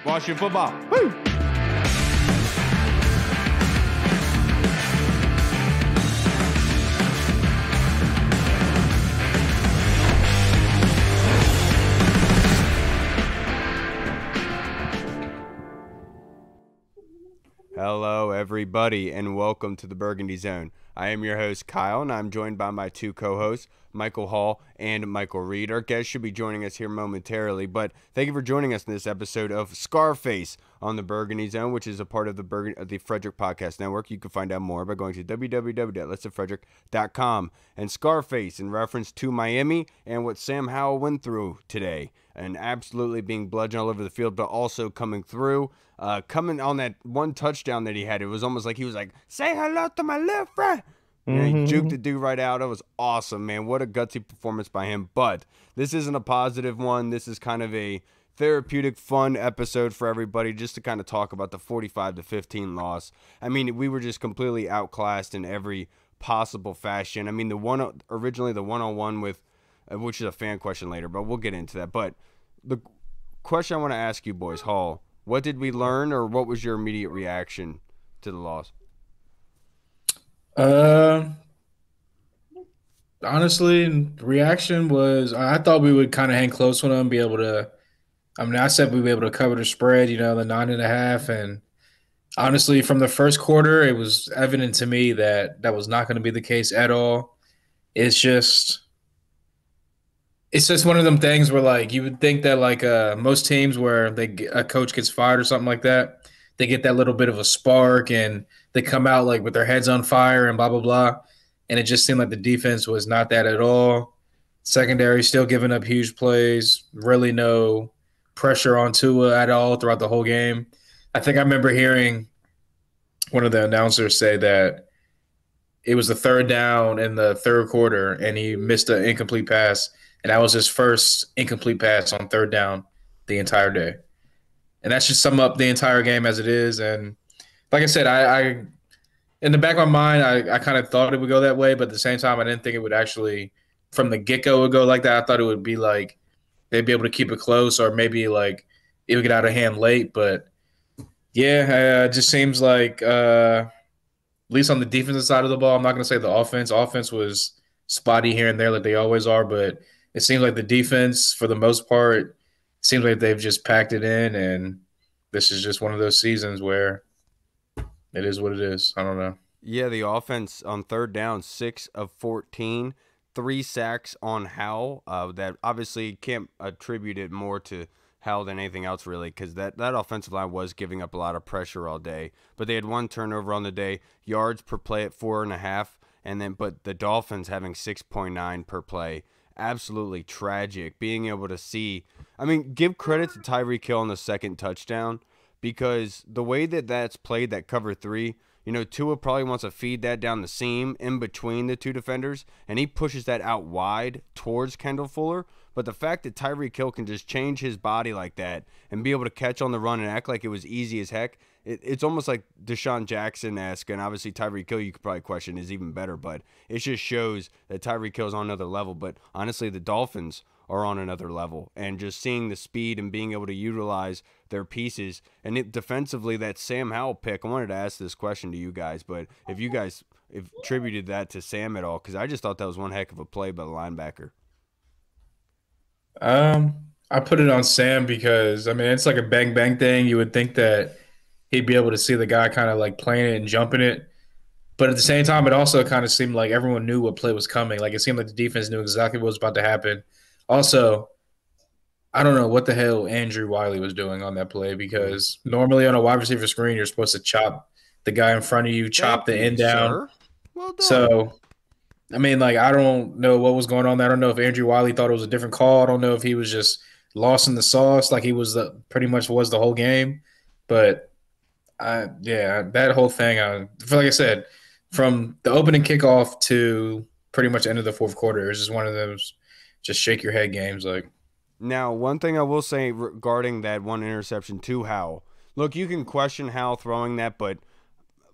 Washington football. Woo! Hello, everybody, and welcome to the Burgundy Zone. I am your host, Kyle, and I'm joined by my two co-hosts, Michael Hall and Michael Reed. Our guests should be joining us here momentarily, but thank you for joining us in this episode of Scarface on the Burgundy Zone, which is a part of the Frederick Podcast Network. You can find out more by going to www.letsofrederick.com. And Scarface, in reference to Miami and what Sam Howell went through today, and absolutely being bludgeoned all over the field, but also coming through. Coming on that one touchdown that he had, it was almost like he was like, say hello to my little friend. And he juked the dude right out. It was awesome, man. What a gutsy performance by him. But this isn't a positive one. This is kind of a therapeutic, fun episode for everybody just to kind of talk about the 45-15 loss. I mean, we were just completely outclassed in every possible fashion. I mean, originally the one-on-one with, which is a fan question later, but we'll get into that. But the question I want to ask you boys, Hall, what did we learn, or what was your immediate reaction to the loss? Honestly, reaction was I thought we would kind of hang close with them, be able to. I mean, I said we'd be able to cover the spread, the 9.5, and honestly, from the first quarter, it was evident to me that was not going to be the case at all. It's just one of them things where, like, you would think that, like, most teams where a coach gets fired or something like that, they get that little bit of a spark and they come out, like, with their heads on fire and blah, blah, blah. And it just seemed like the defense was not that at all. Secondary still giving up huge plays, really no pressure on Tua at all throughout the whole game. I think I remember hearing one of the announcers say that it was the third down in the third quarter and he missed an incomplete pass. And that was his first incomplete pass on third down the entire day. And that should sum up the entire game as it is. And like I said, I in the back of my mind, I kind of thought it would go that way. But at the same time, I didn't think it would actually, from the get-go, would go like that. I thought it would be like they'd be able to keep it close, or maybe like it would get out of hand late. But, yeah, it just seems like at least on the defensive side of the ball, I'm not going to say the offense. Offense was spotty here and there like they always are, but it seems like the defense, for the most part, seems like they've just packed it in, and this is just one of those seasons where it is what it is. I don't know. Yeah, the offense on third down, 6 of 14, 3 sacks on Howell. That obviously can't attribute it more to Howell than anything else, really, because that offensive line was giving up a lot of pressure all day. But they had 1 turnover on the day, yards per play at 4.5, but the Dolphins having 6.9 per play. Absolutely tragic. Being able to see, I mean, give credit to Tyreek Hill on the second touchdown, because the way that's played, that cover 3, Tua probably wants to feed that down the seam in between the two defenders, and he pushes that out wide towards Kendall Fuller. But the fact that Tyreek Hill can just change his body like that and be able to catch on the run and act like it was easy as heck, it's almost like Deshaun Jackson-esque, and obviously Tyreek Hill you could probably question is even better, but it just shows that Tyreek Hill is on another level. But honestly, the Dolphins are on another level, and just seeing the speed and being able to utilize their pieces. And defensively, that Sam Howell pick, I wanted to ask this question to you guys, but if you guys attributed that to Sam at all, because I just thought that was one heck of a play by the linebacker. I put it on Sam because, I mean, it's like a bang-bang thing. You would think that he'd be able to see the guy kind of like playing it and jumping it. But at the same time, it also kind of seemed like everyone knew what play was coming. Like, it seemed like the defense knew exactly what was about to happen. Also, I don't know what the hell Andrew Wiley was doing on that play, because normally on a wide receiver screen, you're supposed to chop the guy in front of you, chop the end down. Sir. Well done. So, I mean, like, I don't know what was going on there. I don't know if Andrew Wiley thought it was a different call. I don't know if he was just lost in the sauce like he was pretty much was the whole game. But, that whole thing, like I said, from the opening kickoff to pretty much the end of the fourth quarter, it was just one of those just shake your head games. Like, now, one thing I will say regarding that one interception to Howell, look, you can question Howell throwing that, but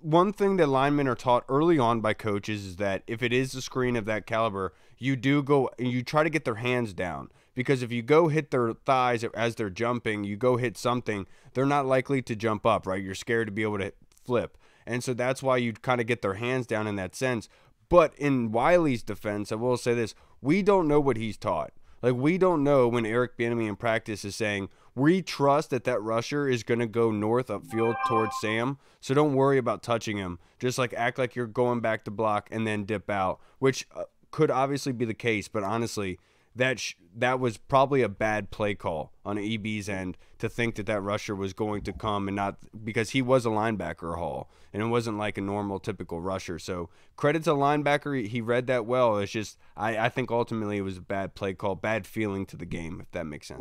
one thing that linemen are taught early on by coaches is that if it is a screen of that caliber, you do go and you try to get their hands down. Because if you go hit their thighs as they're jumping, you go hit something, they're not likely to jump up, right? You're scared to be able to flip. And so that's why you kind of get their hands down in that sense. But in Wiley's defense, I will say this, we don't know what he's taught. Like, we don't know when Eric Bieniemy in practice is saying, we trust that rusher is going to go north upfield towards Sam, so don't worry about touching him. Just, like, act like you're going back to block and then dip out, which could obviously be the case, but honestly, that was probably a bad play call on EB's end to think that rusher was going to come and not, because he was a linebacker, Hall, and it wasn't like a normal typical rusher. So credit to the linebacker, he read that well. It's just I think ultimately it was a bad play call, bad feeling to the game, if that makes sense.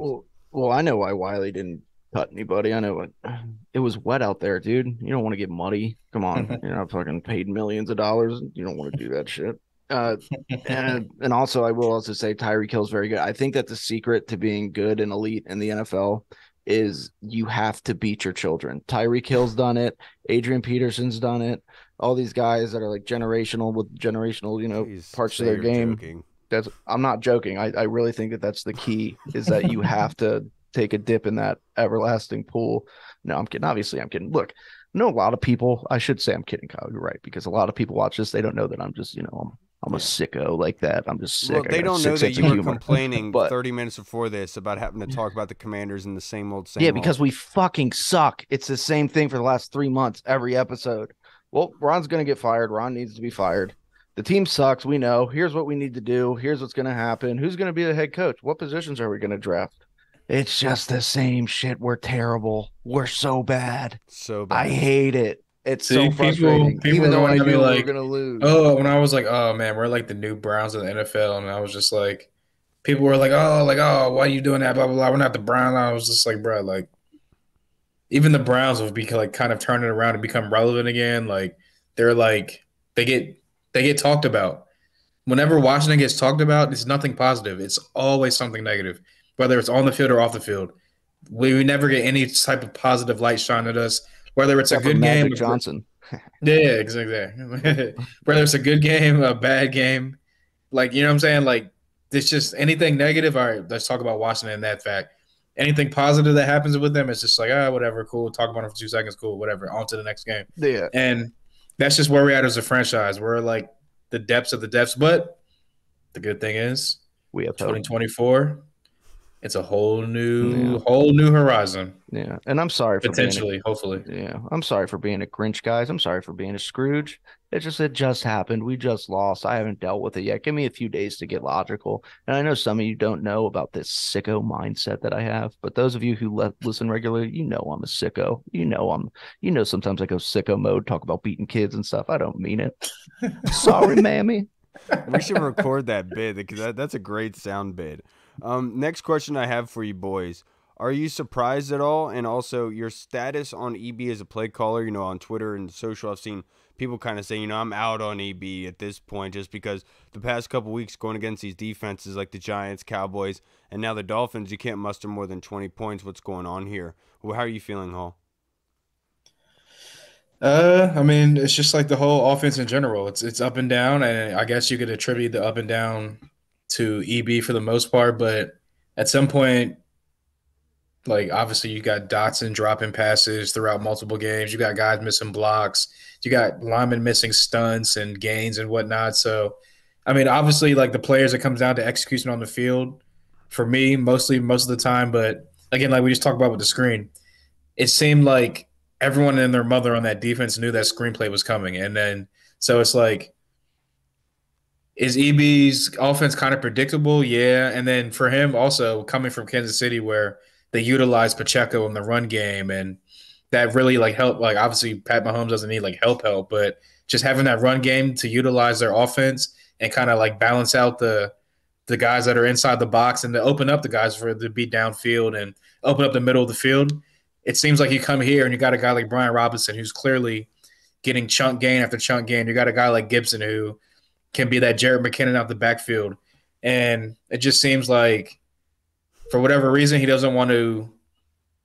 Well, I know why Wiley didn't cut anybody. I know it was wet out there, dude. You don't want to get muddy. Come on, you're not fucking paid millions of dollars. You don't want to do that shit. And also, I will also say Tyreek Hill's very good. I think that the secret to being good and elite in the NFL is you have to beat your children. Tyreek Hill's done it. Adrian Peterson's done it. All these guys that are like generational with generational, parts of their game. Joking. I'm not joking. I really think that that's the key is that you have to take a dip in that everlasting pool. No, I'm kidding. Obviously, I'm kidding. Look, I know a lot of people. I should say I'm kidding, Kyle. You're right, because a lot of people watch this. They don't know that I'm just, I'm a sicko like that. I'm just sick. Well, they don't know that you were complaining 30 minutes before this about having to talk about the Commanders in the same old. Yeah, because we fucking suck. It's the same thing for the last 3 months, every episode. Well, Ron's going to get fired. Ron needs to be fired. The team sucks. We know. Here's what we need to do. Here's what's going to happen. Who's going to be the head coach? What positions are we going to draft? It's just the same shit. We're terrible. We're so bad. So bad. I hate it. It's so frustrating. People even though I knew we were like, going to lose. Oh, when I was like, oh man, we're like the new Browns of the NFL, and I was just like, people were like, oh, why are you doing that? Blah blah blah. We're not the Browns. I was just like, bro, like, even the Browns will be like kind of turning around and become relevant again. Like they're like they get talked about. Whenever Washington gets talked about, it's nothing positive. It's always something negative, whether it's on the field or off the field. We never get any type of positive light shine at us. Whether it's a good game, Johnson. Yeah, exactly. Whether it's a good game, a bad game, like, you know what I'm saying? Like, it's just anything negative. All right, let's talk about Washington and that fact. Anything positive that happens with them, it's just like, whatever, cool. Talk about it for 2 seconds, cool, whatever. On to the next game. Yeah. And that's just where we're at as a franchise. We're like the depths of the depths. But the good thing is, we have 2024. It's a whole new horizon. Yeah, and I'm sorry for hopefully. Yeah, I'm sorry for being a Grinch, guys. I'm sorry for being a Scrooge. It just happened. We just lost. I haven't dealt with it yet. Give me a few days to get logical. And I know some of you don't know about this sicko mindset that I have, but those of you who listen regularly, I'm a sicko. Sometimes I go sicko mode, talk about beating kids and stuff. I don't mean it. Sorry, mammy. We should record that bit because that's a great sound bit. Next question I have for you boys. Are you surprised at all? And also your status on EB as a play caller, on Twitter and social, I've seen people kind of say, I'm out on EB at this point just because the past couple weeks going against these defenses like the Giants, Cowboys, and now the Dolphins, you can't muster more than 20 points. What's going on here? Well, how are you feeling, Hall? I mean, it's just like the whole offense in general. It's up and down, and I guess you could attribute the up and down to EB for the most part, but at some point, like, obviously you got Dotson dropping passes throughout multiple games. You got guys missing blocks. You got linemen missing stunts and gains and whatnot. So, I mean, obviously, like, the players, it comes down to execution on the field for me, most of the time. But again, like we just talked about with the screen, it seemed like everyone and their mother on that defense knew that screenplay was coming. And then, so it's like, is EB's offense kind of predictable? Yeah. And then for him also coming from Kansas City where they utilize Pacheco in the run game and that really like helped. Like obviously Pat Mahomes doesn't need like help, but just having that run game to utilize their offense and kind of like balance out the guys that are inside the box and to open up the guys for to be downfield and open up the middle of the field. It seems like you come here and you got a guy like Brian Robinson who's clearly getting chunk gain after chunk gain. You got a guy like Gibson who can be that Jared McKinnon out the backfield. And it just seems like for whatever reason, he doesn't want to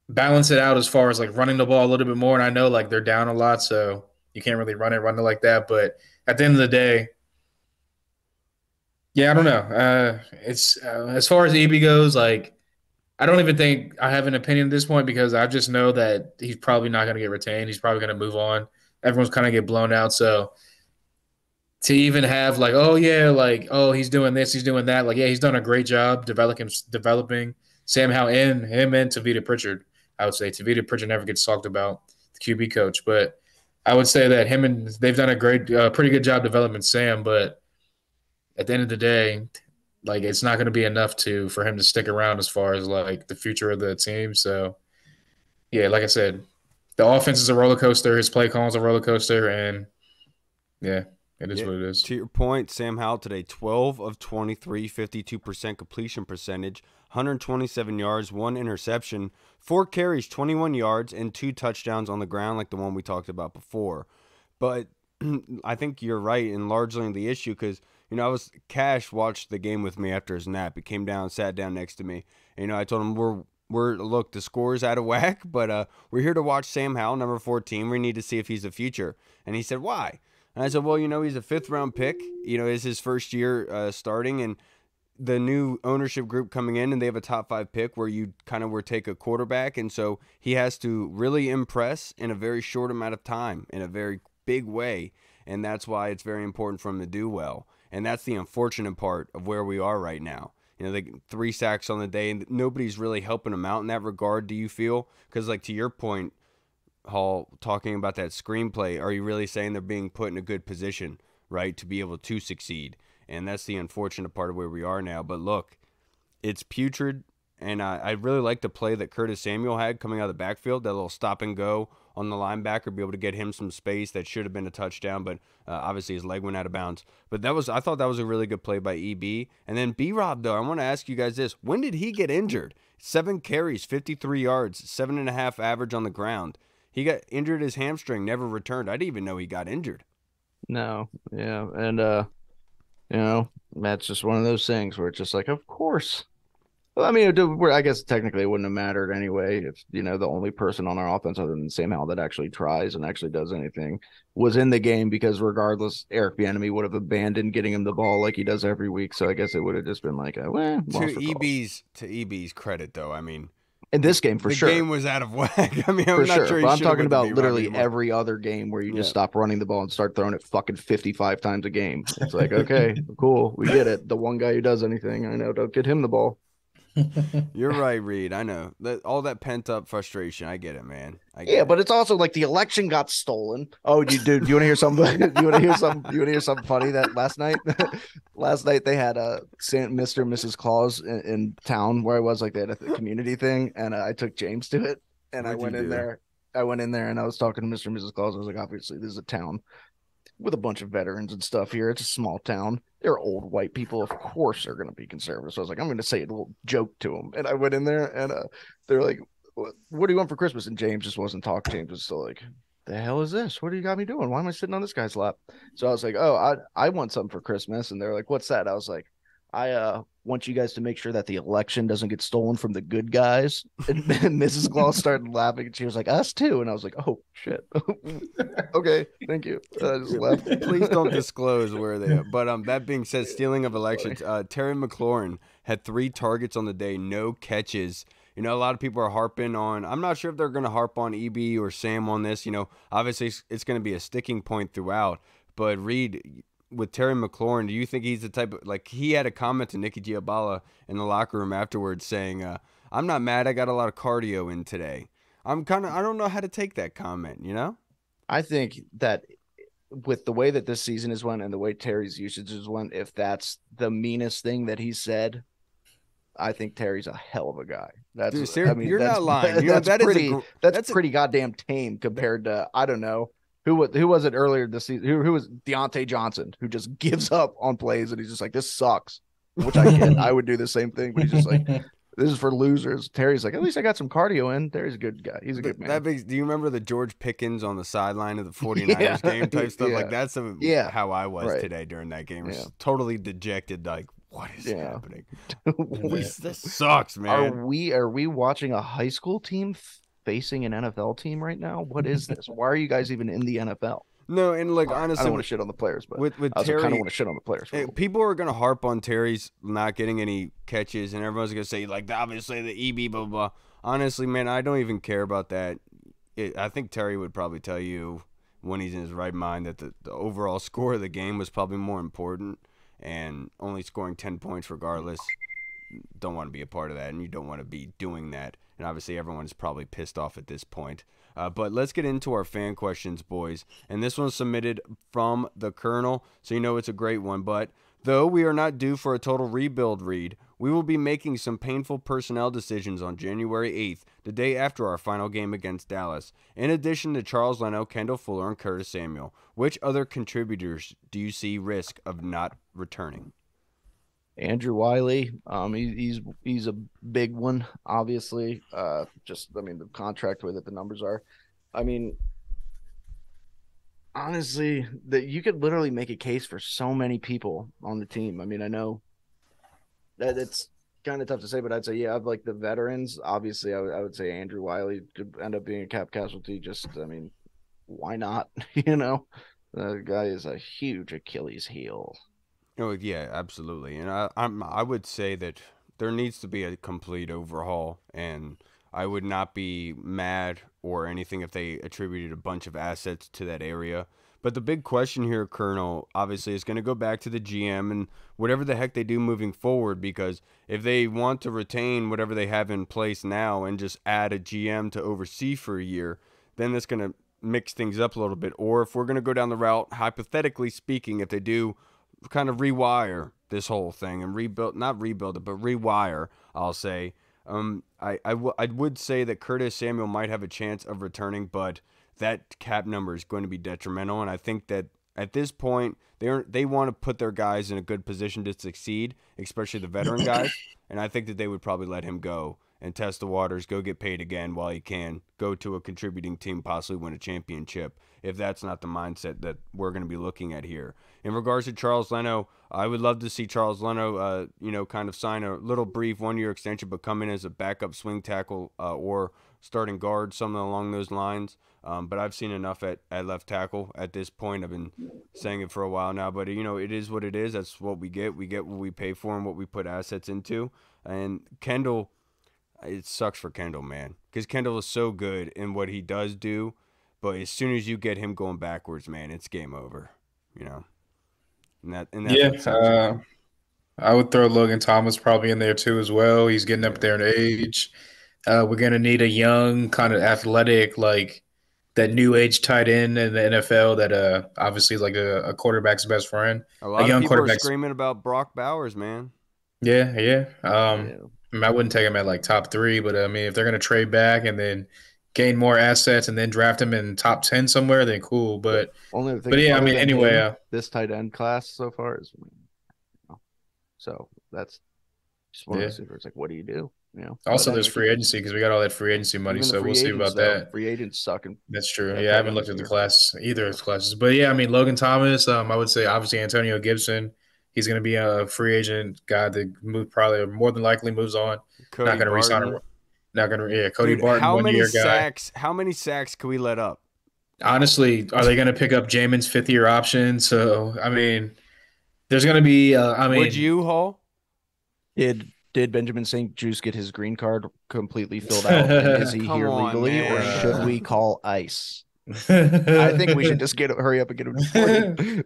balance it out as far as like running the ball a little bit more. And I know like they're down a lot, so you can't really run it like that. But at the end of the day, Yeah, I don't know. It's as far as EB goes, like I don't even think I have an opinion at this point because I just know that he's probably not going to get retained. He's probably going to move on. Everyone's kind of get blown out. So to even have like, oh yeah, like oh he's doing this, he's doing that. Like yeah, he's done a great job developing Sam Howell and him and Tavita Pritchard. I would say Tavita Pritchard never gets talked about, the QB coach, but I would say that him and they've done a pretty good job developing Sam. But at the end of the day, like it's not going to be enough to for him to stick around as far as like the future of the team. So yeah, like I said, the offense is a roller coaster. His play calling is a roller coaster, and yeah, it is Yeah, what it is. to your point, Sam Howell today, 12 of 23, 52% completion percentage, 127 yards, one interception, 4 carries, 21 yards, and 2 touchdowns on the ground, like the one we talked about before. But I think you're right in largely in the issue because, Cash watched the game with me after his nap. He came down, sat down next to me. And, I told him, look, the score's out of whack, but we're here to watch Sam Howell, number 14. We need to see if he's the future. And he said, why? And I said, well, he's a fifth-round pick. It's his first year starting, and the new ownership group coming in, and they have a top 5 pick where you kind of take a quarterback, and so he has to really impress in a very short amount of time in a very big way, and that's why it's very important for him to do well. And that's the unfortunate part of where we are right now. They 3 sacks on the day, and nobody's really helping him out in that regard, do you feel? Because, to your point, Hall, talking about that screenplay, are you really saying they're being put in a good position, right, to be able to succeed? And that's the unfortunate part of where we are now. But look, it's putrid, and I really like the play that Curtis Samuel had coming out of the backfield, that little stop and go on the linebacker, be able to get him some space that should have been a touchdown, but obviously his leg went out of bounds. But I thought that was a really good play by EB. And then B-Rob, though, I want to ask you guys this. When did he get injured? 7 carries, 53 yards, 7.5 average on the ground. He got injured his hamstring, never returned. I didn't even know he got injured. No, yeah, and that's just one of those things where it's just like, of course. Well, I mean, I guess technically it wouldn't have mattered anyway if the only person on our offense other than Sam Howell that actually tries and actually does anything was in the game, because regardless, Eric Bieniemy would have abandoned getting him the ball like he does every week. So I guess it would have just been like, to EB's credit, though, I mean, in this game, for sure. The game was out of whack. I mean, I'm for not sure. sure. But I'm talking about literally every other game where you just stop running the ball and start throwing it fucking 55 times a game. It's like, okay, cool. We get it. The one guy who does anything, I know, don't get him the ball. You're right, Reed. I know all that pent up frustration. I get it, man. But it's also like the election got stolen. Oh, do you want to hear something? You want to hear something? You want to hear something funny? That last night they had a Mr. and Mrs. Claus in town where I was, like they had a community thing, and I took James to it, and I went in there and I was talking to Mr. and Mrs. Claus. I was like, obviously this is a town with a bunch of veterans and stuff here. It's a small town. They're old white people. Of course they're going to be conservative. So I was like, I'm going to say a little joke to them. And I went in there and they're like, what do you want for Christmas? And James just wasn't talking. James was still like, the hell is this? What do you got me doing? Why am I sitting on this guy's lap? So I was like, oh, I want something for Christmas. And they're like, what's that? I was like, I want you guys to make sure that the election doesn't get stolen from the good guys. And Mrs. Claus started laughing, and she was like, us too. And I was like, oh shit. Okay, thank you. I just left. Please don't disclose where they are. But that being said, stealing of elections, Terry McLaurin had 3 targets on the day, no catches. A lot of people are harping on, I'm not sure if they're going to harp on EB or Sam on this. Obviously it's going to be a sticking point throughout. But Reed, with Terry McLaurin, do you think he's the type of, like, he had a comment to Nikki Giabala in the locker room afterwards saying, I'm not mad, I got a lot of cardio in today. I don't know how to take that comment, I think that with the way that this season is went and the way Terry's usage is went, if that's the meanest thing that he said, I think Terry's a hell of a guy. Dude, you're not lying. That's pretty goddamn tame compared to, I don't know, who was it earlier this season? Who was Deontay Johnson, who just gives up on plays and he's just like, this sucks, which I get. I would do the same thing, but he's just like, this is for losers. Terry's like, at least I got some cardio in. Terry's a good guy. He's a good man. Do you remember the George Pickens on the sideline of the 49ers game type stuff? Like, that's how I was today during that game. I was totally dejected, like, what is happening? This sucks, man. Are we watching a high school team facing an NFL team right now? What is this? Why are you guys even in the NFL? No, and like honestly, I don't want to shit on the players, but with I also Terry, kind of want to shit on the players. For a little bit. people are gonna harp on Terry's not getting any catches, and everyone's gonna say like obviously the EB blah blah blah. Honestly, man, I don't even care about that. I think Terry would probably tell you when he's in his right mind that the overall score of the game was probably more important, and only scoring 10 points regardless. Don't want to be a part of that, and you don't want to be doing that. And obviously, everyone's probably pissed off at this point. But let's get into our fan questions, boys. And this one's submitted from the Colonel, so you know it's a great one. But though we are not due for a total rebuild, Reed, we will be making some painful personnel decisions on January 8th, the day after our final game against Dallas. In addition to Charles Leno, Kendall Fuller, and Curtis Samuel, which other contributors do you see risk of not returning? Andrew Wiley, he's a big one, obviously. The contract way that the numbers are. I mean, honestly, that you could literally make a case for so many people on the team. I mean, I know that it's kind of tough to say, but I'd say of like the veterans, obviously, I would say Andrew Wiley could end up being a cap casualty. Why not? The guy is a huge Achilles heel. Oh yeah, absolutely, and I would say that there needs to be a complete overhaul, and I would not be mad or anything if they attributed a bunch of assets to that area. But the big question here, Colonel, obviously is going to go back to the GM and whatever the heck they do moving forward, because if they want to retain whatever they have in place now and just add a GM to oversee for a year, then that's going to mix things up a little bit. Or if we're going to go down the route, hypothetically speaking, if they do kind of rewire this whole thing and not rebuild it, but rewire, I'll say. I would say that Curtis Samuel might have a chance of returning, but that cap number is going to be detrimental. And I think that at this point, they want to put their guys in a good position to succeed, especially the veteran guys. And I think that they would probably let him go and test the waters, go get paid again while he can, go to a contributing team, possibly win a championship, if that's not the mindset that we're going to be looking at here. In regards to Charles Leno, I would love to see Charles Leno, kind of sign a little brief one-year extension, but come in as a backup swing tackle or starting guard, something along those lines. But I've seen enough at left tackle at this point. I've been saying it for a while now, but it is what it is. That's what we get. We get what we pay for and what we put assets into. And Kendall, it sucks for Kendall, man, because Kendall is so good in what he does do, but as soon as you get him going backwards, man, it's game over. I would throw Logan Thomas probably in there too as well. He's getting up there in age. We're gonna need a young, kind of athletic, like that new age tight end in the NFL that obviously is like a quarterback's best friend. A lot of people are screaming about Brock Bowers, man. Yeah. I wouldn't take him at like top 3, but I mean, if they're gonna trade back and then gain more assets and then draft him in top 10 somewhere, then cool. But anyway, this tight end class so far is, so that's just one of those things where it's like, what do you do? Also, there's free agency because we got all that free agency money, so we'll see about that. Free agents sucking. That's true. I haven't looked at the class either of the classes, but Logan Thomas. I would say obviously Antonio Gibson. He's going to be a free agent guy that probably more than likely moves on. Cody not going to resign him. Not going to. Cody Dude, Barton, 1 year guy. How many sacks can we let up? Honestly, are they going to pick up Jamin's 5th-year option? So I mean, there's going to be. Would you, Hall? Did Benjamin St. Juice get his green card completely filled out? And is he here legally, or should we call ICE? I think we should just hurry up and get him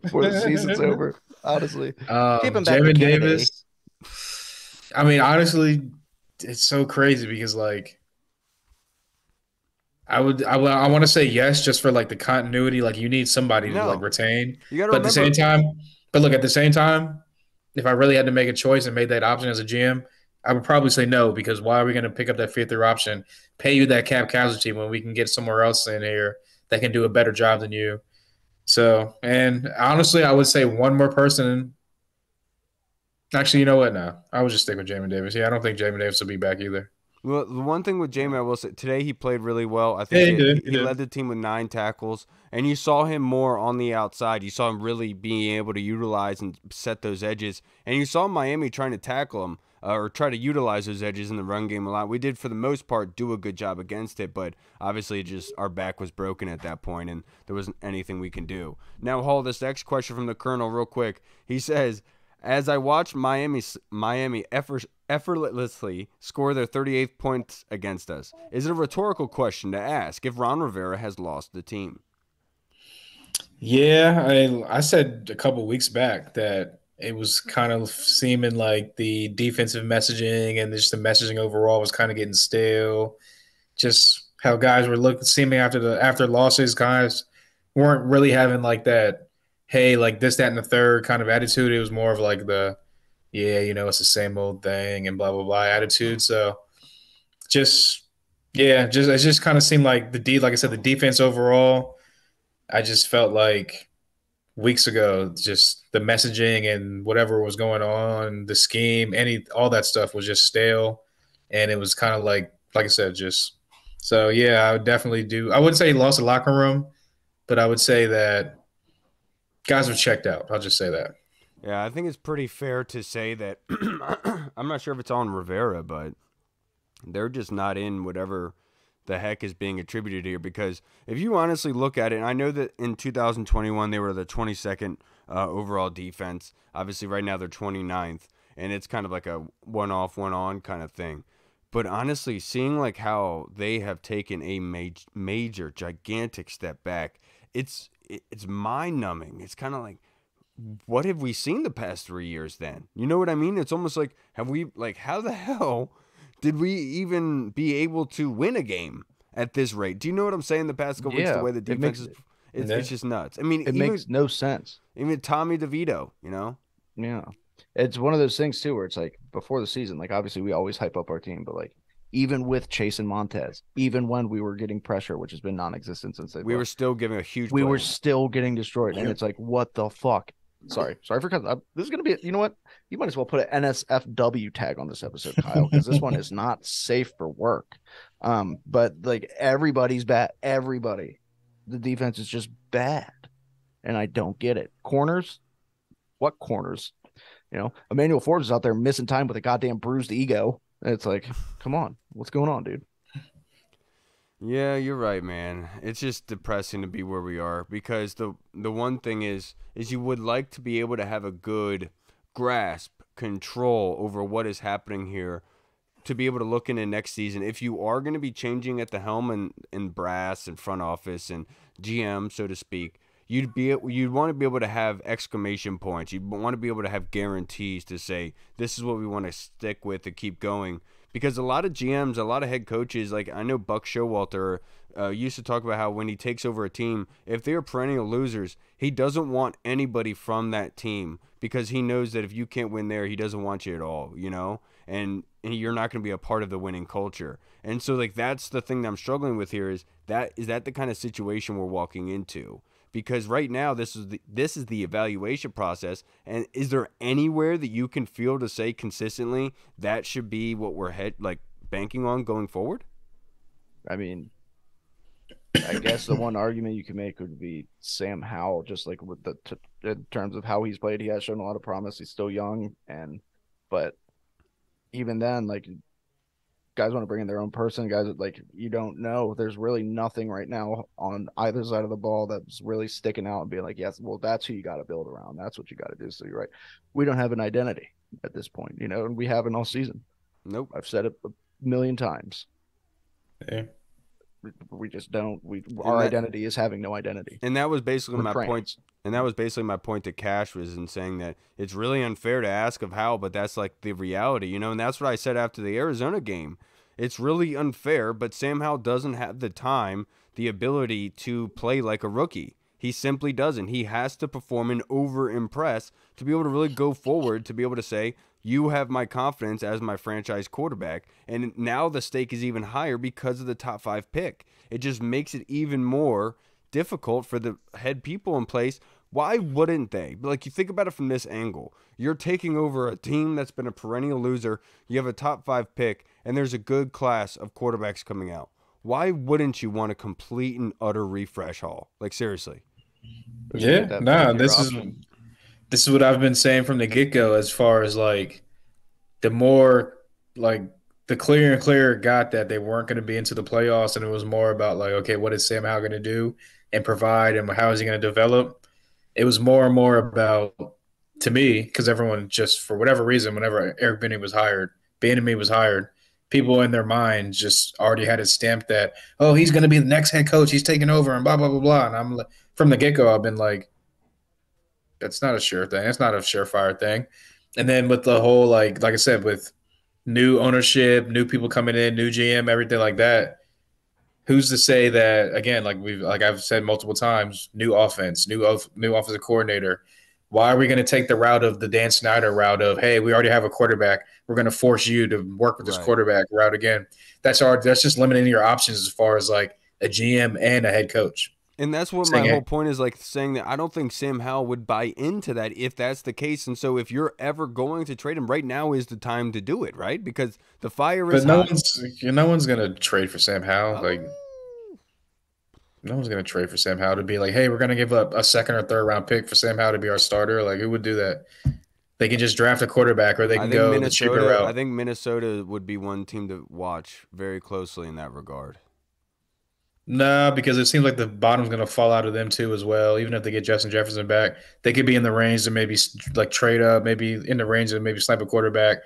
before the season's over. Honestly, keep him back. Jamin Davis. I mean, honestly, it's so crazy because like I want to say yes just for like the continuity. Like you need somebody to like retain. You gotta but at the same time, if I really had to make a choice and made that option as a GM, I would probably say no, because why are we going to pick up that 5th-year option, pay you that cap casualty when we can get somewhere else in here that can do a better job than you? So, and honestly, I would say one more person. Actually, you know what? No, I would just stick with Jamin Davis. Yeah, I don't think Jamin Davis will be back either. Well, the one thing with Jamin, I will say, today he played really well. I think he led the team with 9 tackles, and you saw him more on the outside. You saw him really being able to utilize and set those edges, and you saw Miami trying to tackle him. or try to utilize those edges in the run game a lot. We did, for the most part, do a good job against it, but obviously just our back was broken at that point, and there wasn't anything we can do. Now, Hall, this next question from the Colonel real quick. He says, as I watched Miami effortlessly score their 38th points against us, is it a rhetorical question to ask if Ron Rivera has lost the team? Yeah, I said a couple weeks back that it was kind of seeming like the defensive messaging and just the messaging overall was kind of getting stale. Just how guys were looking, seeming after losses, guys weren't really having like that, hey, like this, that, and the third kind of attitude. It was more of like the, yeah, it's the same old thing and blah blah blah attitude. So just it just kind of seemed like like I said, the defense overall. I just felt like weeks ago, just the messaging and whatever was going on, the scheme, all that stuff was just stale, and it was kind of like I said, just so yeah, I would definitely do. I wouldn't say he lost the locker room, but I would say that guys are checked out. I'll just say that. Yeah, I think it's pretty fair to say that. I'm not sure if it's on Rivera, but they're just not in whatever the heck is being attributed here, because if you honestly look at it, and I know that in 2021 they were the 22nd overall defense. Obviously right now they're 29th, and it's kind of like a one-off, one-on kind of thing. But honestly, seeing like how they have taken a major, gigantic step back, it's mind-numbing. It's kind of like, what have we seen the past 3 years then? You know what I mean? It's almost like, how the hell did we even be able to win a game at this rate? Do you know what I'm saying? The past couple weeks, the way the defense it's just nuts. I mean, it makes no sense. Even Tommy DeVito, Yeah. It's one of those things too, where it's like before the season, like obviously we always hype up our team, but like even with Chase and Montez, even when we were getting pressure, which has been non-existent since we were still giving a huge. We were still getting destroyed, and it's like, what the fuck? Sorry for cutting. This is gonna be. You know what? You might as well put an NSFW tag on this episode, Kyle, because this one is not safe for work. But like everybody's bad. Everybody, the defense is just bad, and I don't get it. Corners, what corners? Emmanuel Forbes is out there missing time with a goddamn bruised ego. And it's like, come on, what's going on, dude? Yeah, you're right, man. It's just depressing to be where we are, because the one thing is you would like to be able to have a good grasp, control over what is happening here, to be able to look into next season. If you are going to be changing at the helm and brass and front office and GM, so to speak, you'd want to be able to have exclamation points. You'd want to be able to have guarantees to say, this is what we want to stick with to keep going. Because a lot of GMs, a lot of head coaches, like I know Buck Showalter used to talk about how when he takes over a team, if they're perennial losers, he doesn't want anybody from that team, because he knows that if you can't win there, he doesn't want you at all, and you're not going to be a part of the winning culture. And so like that's the thing that I'm struggling with here, is that the kind of situation we're walking into? Because right now this is the evaluation process, and is there anywhere that you can feel to say consistently that should be what we're banking on going forward? I mean, I guess the one argument you can make would be Sam Howell, just like with in terms of how he's played. He has shown a lot of promise. He's still young, but even then, like, guys want to bring in their own person. Guys, like, you don't know. There's really nothing right now on either side of the ball that's really sticking out and being like, yes, well, that's who you got to build around. That's what you got to do. So you're right. We don't have an identity at this point, and we haven't all season. Nope. I've said it a million times. Yeah. We just don't. Our identity is having no identity. And that was basically my point. And that was basically my point to Cash, was in saying that it's really unfair to ask of Howell, but that's like the reality, And that's what I said after the Arizona game. It's really unfair, but Sam Howell doesn't have the time, the ability to play like a rookie. He simply doesn't. He has to perform and over-impress to be able to really go forward, to be able to say, you have my confidence as my franchise quarterback. And now the stake is even higher because of the top 5 pick. It just makes it even more difficult for the head people in place. Why wouldn't they? Like, you think about it from this angle. You're taking over a team that's been a perennial loser. You have a top 5 pick, and there's a good class of quarterbacks coming out. Why wouldn't you want a complete and utter refresh, Hall? Like, seriously. Yeah, this is what I've been saying from the get-go, as far as like the more like the clearer and clearer it got that they weren't going to be into the playoffs, and it was more about like, okay, what is Sam Howell going to do and provide, and how is he going to develop? It was more and more about, to me, because everyone just for whatever reason, whenever Eric Bieniemy was hired, people in their minds just already had it stamped that, oh, he's going to be the next head coach, he's taking over, and blah blah blah blah. And I'm from the get go, I've been like, that's not a sure thing. That's not a surefire thing. And then with the whole like I said, with new ownership, new people coming in, new GM, everything like that. Who's to say that again? Like I've said multiple times, new offense, new offensive coordinator. Why are we going to take the route of the Dan Snyder route of, hey, we already have a quarterback, we're going to force you to work with this Right. quarterback route again? That's just limiting your options as far as like a GM and a head coach. And that's what Saying, my hey, whole point is, like saying that I don't think Sam Howell would buy into that if that's the case. And so if you're ever going to trade him, right now is the time to do it, right? Because the fire is but no hot. one's going to trade for Sam Howell. Oh, Like no one's going to trade for Sam Howell to be like, hey, we're going to give up a second or third round pick for Sam Howell to be our starter. Like, who would do that? They can just draft a quarterback, or they I can think go the cheaper Minnesota. I route. think Minnesota would be one team to watch very closely in that regard. No, because it seems like the bottom's going to fall out of them too as well. Even if they get Justin Jefferson back, they could be in the range to maybe like trade up, maybe in the range of maybe snipe a quarterback.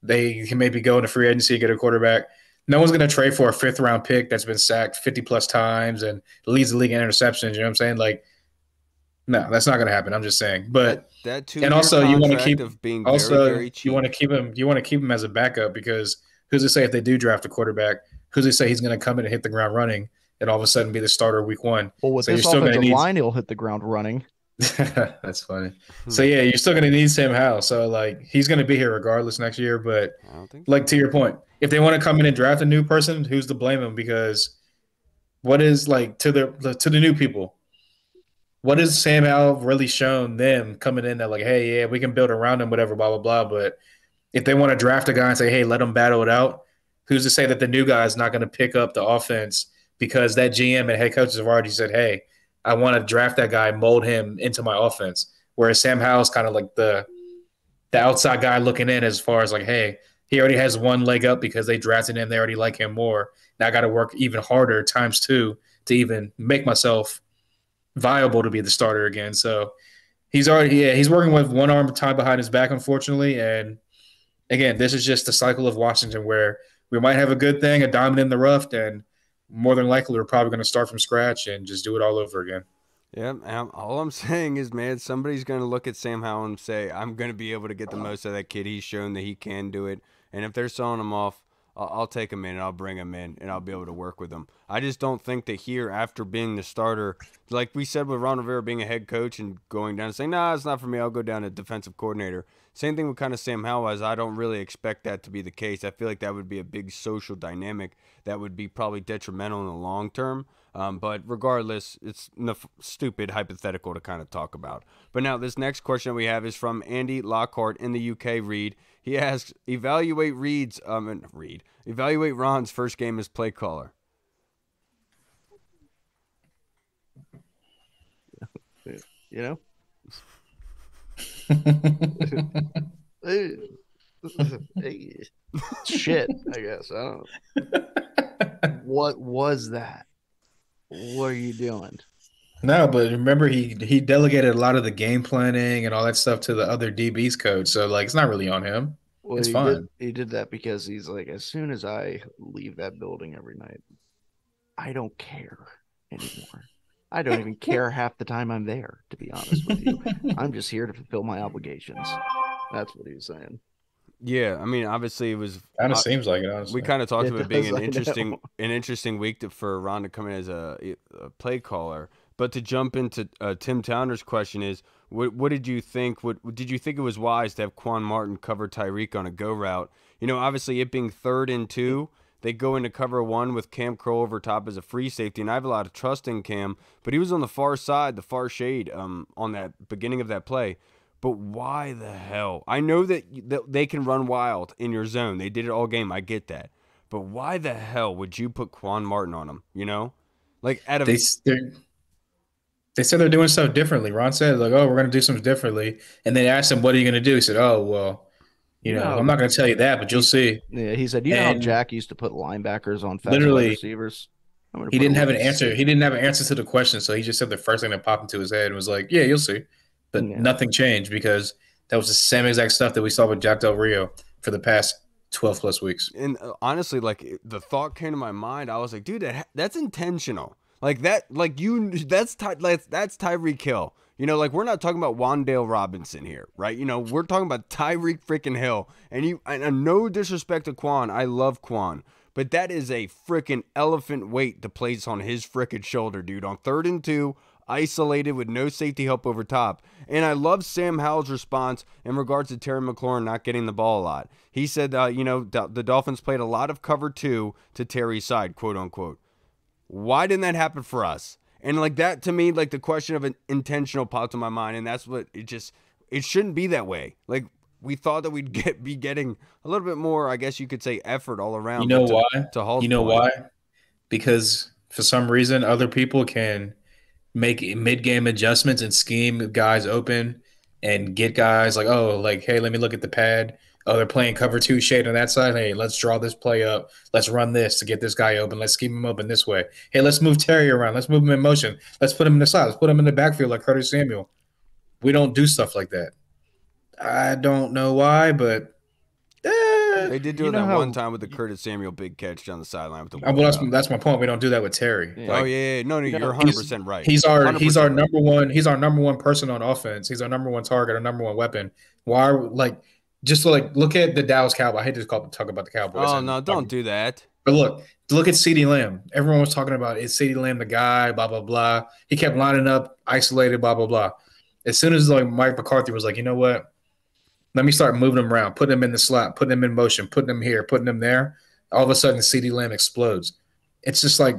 They can maybe go into free agency and get a quarterback. No one's going to trade for a fifth round pick that's been sacked 50 plus times and leads the league in interceptions. You know what I'm saying? Like, no, that's not going to happen. I'm just saying. That But that two and year also you want to contract keep of being very also very you want cheap. to keep him as a backup because who's to say if they do draft a quarterback, who's to say he's going to come in and hit the ground running and all of a sudden be the starter week one? Well, with So you're this still going to offensive need. line, he'll hit the ground running. That's funny. So yeah, you're still going to need Sam Howell. So like he's going to be here regardless next year. But I don't think like so. to your point, if they want to come in and draft a new person, who's to blame them? Because what is like to the new people? What has Sam Howell really shown them coming in that like, hey, yeah, we can build around him, whatever, blah blah blah. But if they want to draft a guy and say, hey, let him battle it out, who's to say that the new guy is not going to pick up the offense because that GM and head coaches have already said, hey, I want to draft that guy, mold him into my offense. Whereas Sam Howell's kind of like the outside guy looking in as far as like, hey, he already has one leg up because they drafted him. They already like him more. Now I got to work even harder times two to even make myself viable to be the starter again. So he's working with one arm tied behind his back, unfortunately. And again, this is just the cycle of Washington where we might have a good thing, a diamond in the rough, and more than likely we're probably going to start from scratch and just do it all over again. Yeah, all I'm saying is, man, somebody's going to look at Sam Howell and say, I'm going to be able to get the most out of that kid. He's shown that he can do it. And if they're selling him off, I'll take him in and I'll bring him in and I'll be able to work with him. I just don't think that here, after being the starter, like we said with Ron Rivera being a head coach and going down and saying, nah, it's not for me, I'll go down to defensive coordinator. Same thing with kind of Sam Howell, as I don't really expect that to be the case. I feel like that would be a big social dynamic that would be probably detrimental in the long term. But regardless, it's stupid hypothetical to kind of talk about. But now this next question we have is from Andy Lockhart in the UK. Reed. He asks, evaluate Ron's first game as play caller. You know, shit. I guess I don't know. What was that? What are you doing? No, but remember he delegated a lot of the game planning and all that stuff to the other DB's coach. So like it's not really on him. Well, It's fine. he did that because he's like, as soon as I leave that building every night, I don't care anymore. I don't even care half the time I'm there, to be honest with you. I'm just here to fulfill my obligations. That's what he's saying. Yeah, I mean, obviously it was. Kind of seems like it, We honestly. kind of talked It about it being does, an I know. interesting week for Ron to come in as a play caller. But to jump into Tim Towner's question is, what did you think? What did you think it was wise to have Quan Martin cover Tyreek on a go route? You know, obviously it being 3rd and 2, they go into cover 1 with Cam Crow over top as a free safety, and I have a lot of trust in Cam, but he was on the far side, the far shade, on that beginning of that play. But why the hell? I know that they can run wild in your zone. They did it all game. I get that. But why the hell would you put Quan Martin on him? You know, like out They of they said they're doing stuff differently. Ron said like, "Oh, we're going to do something differently," and they asked him, "What are you going to do?" He said, "Oh, well, You know I'm how not going to tell you that, but you'll see. yeah, he said, you know how And Jack used to put linebackers on fast wide literally, receivers? I'm gonna he put a didn't have little an answer. He didn't have an answer to the question, so he just said the first thing that popped into his head and was like, "Yeah, you'll see." But yeah. nothing changed because that was the same exact stuff that we saw with Jack Del Rio for the past 12 plus weeks. And honestly, like the thought came to my mind, I was like, dude, that's intentional. Like that, like that's Tyreek Hill. You know, like we're not talking about Wandale Robinson here, right? You know, we're talking about Tyreek freaking Hill. And no disrespect to Quan, I love Quan, but that is a freaking elephant weight to place on his freaking shoulder, dude. On 3rd and 2, isolated with no safety help over top. And I love Sam Howell's response in regards to Terry McLaurin not getting the ball a lot. He said, the Dolphins played a lot of cover 2 to Terry's side, quote unquote. Why didn't that happen for us? And like that to me, like the question of an intentional popped to my mind, and that's what it shouldn't be that way. Like we thought that we'd be getting a little bit more, I guess you could say, effort all around. You know why? To Hall's You know point. why? Because for some reason, other people can make mid-game adjustments and scheme guys open and get guys like, oh, like, hey, let me look at the pad. Oh, they're playing cover 2 shade on that side. Hey, let's draw this play up. Let's run this to get this guy open. Let's scheme him open this way. Hey, let's move Terry around. Let's move him in motion. Let's put him in the side. Let's put him in the backfield like Curtis Samuel. We don't do stuff like that. I don't know why, but they did do that one time with the Curtis Samuel big catch down the sideline with the. Well, that's my point. We don't do that with Terry. Yeah. Like, no, you're 100% right. He's our 100% number one. He's our number one person on offense. He's our number one target, our number one weapon. Why, just look at the Dallas Cowboys. I hate to talk about the Cowboys. Oh no, don't do that. But look at CeeDee Lamb. Everyone was talking about, is CeeDee Lamb the guy? Blah blah blah. He kept lining up, isolated. Blah blah blah. As soon as Mike McCarthy was like, you know what? Let me start moving him around, putting him in the slot, putting him in motion, putting him here, putting him there. All of a sudden, CeeDee Lamb explodes. It's just like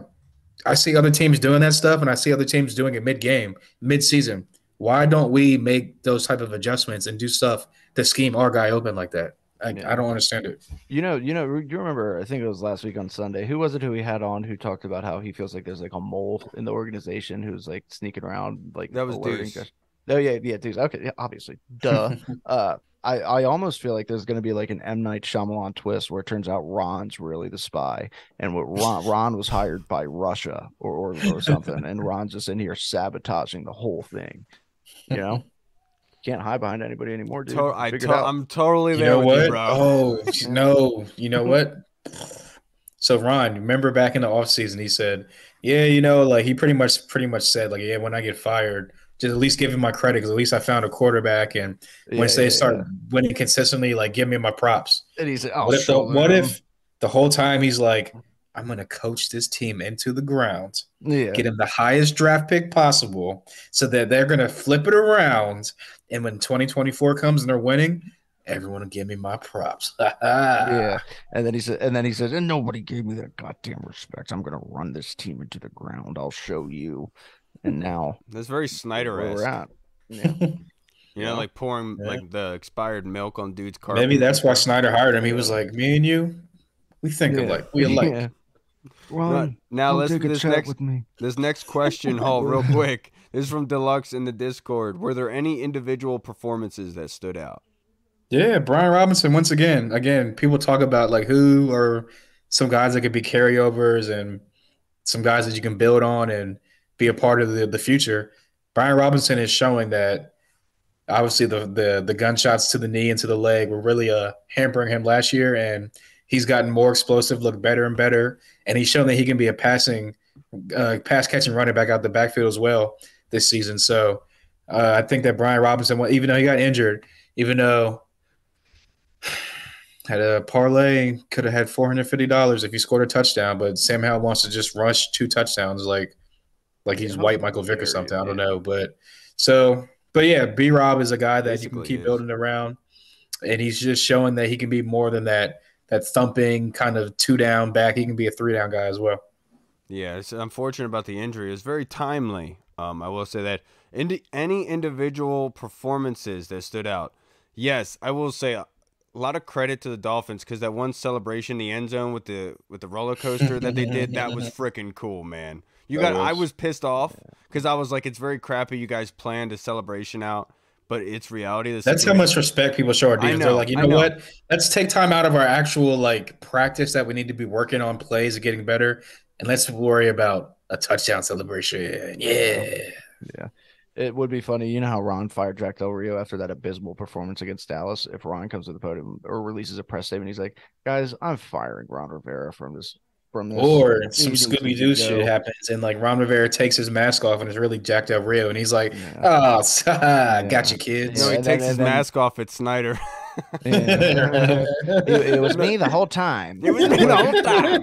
I see other teams doing that stuff, and I see other teams doing it mid-game, mid-season. Why don't we make those type of adjustments and do stuff to scheme our guy open like that? I don't understand it. You remember, I think it was last week on Sunday. Who was it who he had on who talked about how he feels like there's like a mole in the organization who's like sneaking around, like that was Deuce. Oh yeah, Deuce. Okay, yeah, obviously. Duh. I almost feel like there's going to be like an M. Night Shyamalan twist where it turns out Ron's really the spy, and what Ron was hired by Russia or something, and Ron's just in here sabotaging the whole thing. You know, can't hide behind anybody anymore, dude. I'm totally there with you, bro. Oh no, you know what? So Ron, remember back in the offseason, he said, yeah, he pretty much said like, yeah, when I get fired, just at least give him my credit because at least I found a quarterback, and once they start winning consistently, like give me my props. And he said, what if the whole time he's like, I'm gonna coach this team into the ground, get him the highest draft pick possible, so that they're gonna flip it around, and when 2024 comes and they're winning, everyone will give me my props. Yeah. And then he said, and nobody gave me that goddamn respect. I'm gonna run this team into the ground. I'll show you. And now that's very Snyder-esque. We're at. Yeah. Like pouring like the expired milk on dude's car. Maybe that's why Snyder hired him. He was like, me and you, we think alike. We alike. Yeah. Ron, now this next question, Hall, real quick. This is from Deluxe in the Discord. Were there any individual performances that stood out? Yeah, Brian Robinson once again. Again, people talk about like who are some guys that could be carryovers and some guys that you can build on and be a part of the future. Brian Robinson is showing that obviously the gunshots to the knee and to the leg were really hampering him last year, and he's gotten more explosive, looked better and better, and he's shown that he can be a pass catching running back out the backfield as well this season. So I think that Brian Robinson, even though he got injured, even though had a parlay, could have had $450 if he scored a touchdown, but Sam Howell wants to just rush 2 touchdowns like he's white Michael Vick or something. I don't know. But yeah, B-Rob is a guy that you can keep building around. And he's just showing that he can be more than that thumping kind of 2-down back. He can be a 3-down guy as well. Yeah, it's unfortunate about the injury. It's very timely. I will say that. Any individual performances that stood out. Yes, I will say a lot of credit to the Dolphins because that one celebration, the end zone with the roller coaster that they did, that was freaking cool, man. I was pissed off because I was like, it's very crappy you guys planned a celebration out, but it's reality of the That's how situation. much respect people show our I defense. They're know, like, you I know know. what? Let's take time out of our actual like practice that we need to be working on plays and getting better, and let's worry about a touchdown celebration. Yeah. Yeah. It would be funny. You know how Ron fired Jack Del Rio after that abysmal performance against Dallas? If Ron comes to the podium or releases a press statement, he's like, guys, I'm firing Ron Rivera from this. Or He some needs to Scooby Doo shit go. happens, and like Ron Rivera takes his mask off, and it's really Jack Del Rio, and he's like, Yeah. "Oh, Yeah. gotcha, kids." No, Yeah, he and takes then- his and then- mask off at Snyder. Yeah. It was me the whole time. It was me the whole time.